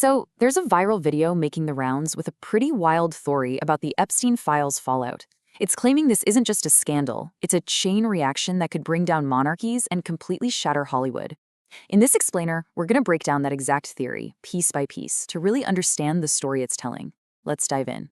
So, there's a viral video making the rounds with a pretty wild story about the Epstein files fallout. It's claiming this isn't just a scandal, it's a chain reaction that could bring down monarchies and completely shatter Hollywood. In this explainer, we're going to break down that exact theory, piece by piece, to really understand the story it's telling. Let's dive in.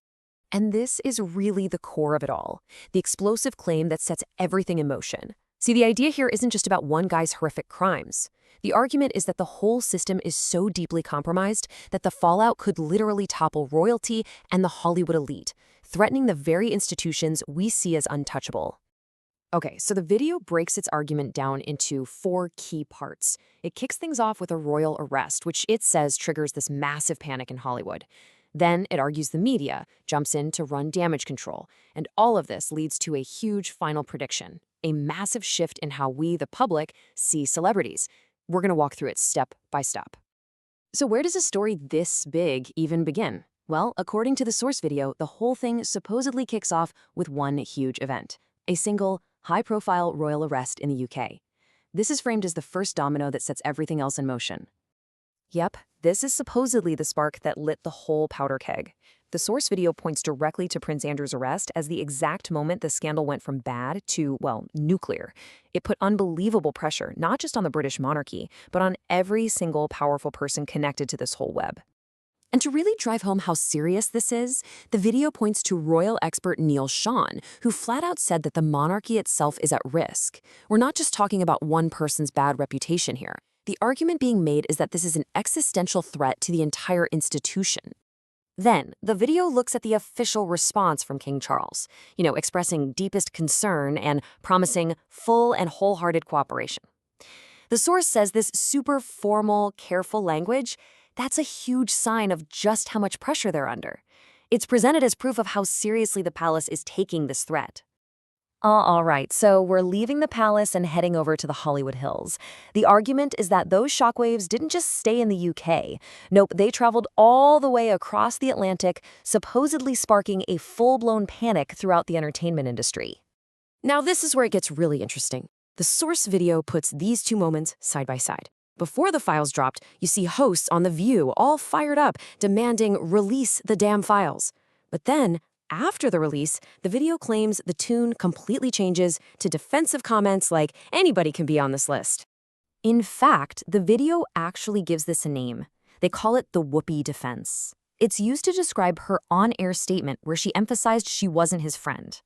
And this is really the core of it all, the explosive claim that sets everything in motion. See, the idea here isn't just about one guy's horrific crimes. The argument is that the whole system is so deeply compromised that the fallout could literally topple royalty and the Hollywood elite, threatening the very institutions we see as untouchable. Okay, so the video breaks its argument down into 4 key parts. It kicks things off with a royal arrest, which it says triggers this massive panic in Hollywood. Then it argues the media jumps in to run damage control, and all of this leads to a huge final prediction, a massive shift in how we, the public, see celebrities. We're going to walk through it step by step. So where does a story this big even begin? Well, according to the source video, the whole thing supposedly kicks off with one huge event, a single, high-profile royal arrest in the UK. This is framed as the first domino that sets everything else in motion. Yep, this is supposedly the spark that lit the whole powder keg. The source video points directly to Prince Andrew's arrest as the exact moment the scandal went from bad to, well, nuclear. It put unbelievable pressure, not just on the British monarchy, but on every single powerful person connected to this whole web. And to really drive home how serious this is, the video points to royal expert Neil Sean, who flat out said that the monarchy itself is at risk. We're not just talking about one person's bad reputation here. The argument being made is that this is an existential threat to the entire institution. Then, the video looks at the official response from King Charles, expressing deepest concern and promising full and wholehearted cooperation. The source says this super formal, careful language, that's a huge sign of just how much pressure they're under. It's presented as proof of how seriously the palace is taking this threat. All right, so we're leaving the palace and heading over to the Hollywood Hills. The argument is that those shockwaves didn't just stay in the UK. Nope, they traveled all the way across the Atlantic, supposedly sparking a full-blown panic throughout the entertainment industry. Now, this is where it gets really interesting. The source video puts these 2 moments side by side. Before the files dropped, you see hosts on The View all fired up, demanding release the damn files. But then, after the release, the video claims the tune completely changes to defensive comments like, anybody can be on this list. In fact, the video actually gives this a name. They call it the Whoopi Defense. It's used to describe her on-air statement where she emphasized she wasn't his friend.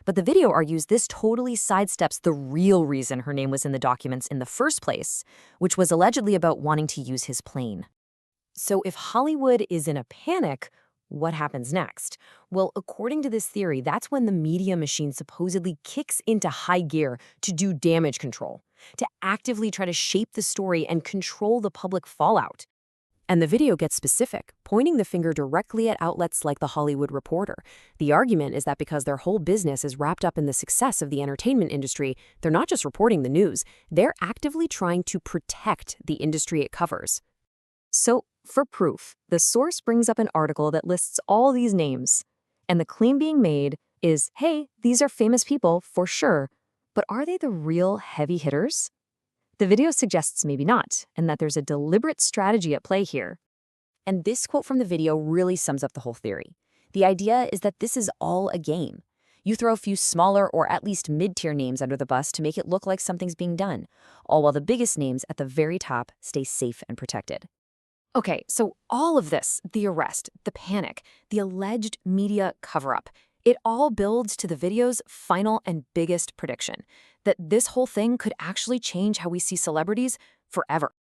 But the video argues this totally sidesteps the real reason her name was in the documents in the first place, which was allegedly about wanting to use his plane. So if Hollywood is in a panic, what happens next? Well, according to this theory, that's when the media machine supposedly kicks into high gear to do damage control, to actively try to shape the story and control the public fallout. And the video gets specific, pointing the finger directly at outlets like The Hollywood Reporter. The argument is that because their whole business is wrapped up in the success of the entertainment industry, they're not just reporting the news, they're actively trying to protect the industry it covers. So, for proof, the source brings up an article that lists all these names. And the claim being made is, hey, these are famous people for sure, but are they the real heavy hitters? The video suggests maybe not, and that there's a deliberate strategy at play here. And this quote from the video really sums up the whole theory. The idea is that this is all a game. You throw a few smaller or at least mid-tier names under the bus to make it look like something's being done, all while the biggest names at the very top stay safe and protected. Okay, so all of this, the arrest, the panic, the alleged media cover-up, it all builds to the video's final and biggest prediction, that this whole thing could actually change how we see celebrities forever.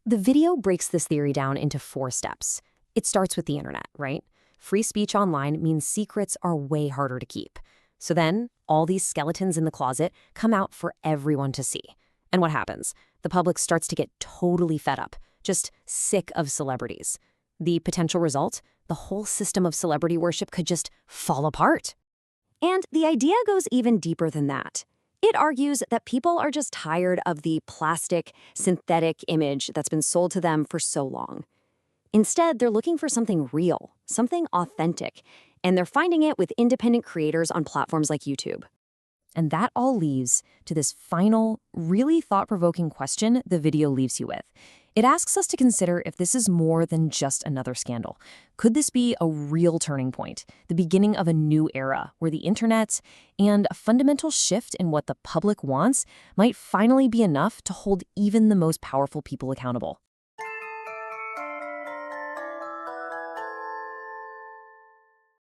The video breaks this theory down into 4 steps. It starts with the internet, right? Free speech online means secrets are way harder to keep. So then, all these skeletons in the closet come out for everyone to see. And what happens? The public starts to get totally fed up, just sick of celebrities. The potential result? The whole system of celebrity worship could just fall apart. And the idea goes even deeper than that. It argues that people are just tired of the plastic, synthetic image that's been sold to them for so long. Instead, they're looking for something real, something authentic, and they're finding it with independent creators on platforms like YouTube. And that all leads to this final, really thought-provoking question the video leaves you with. It asks us to consider if this is more than just another scandal. Could this be a real turning point, the beginning of a new era where the internet and a fundamental shift in what the public wants might finally be enough to hold even the most powerful people accountable?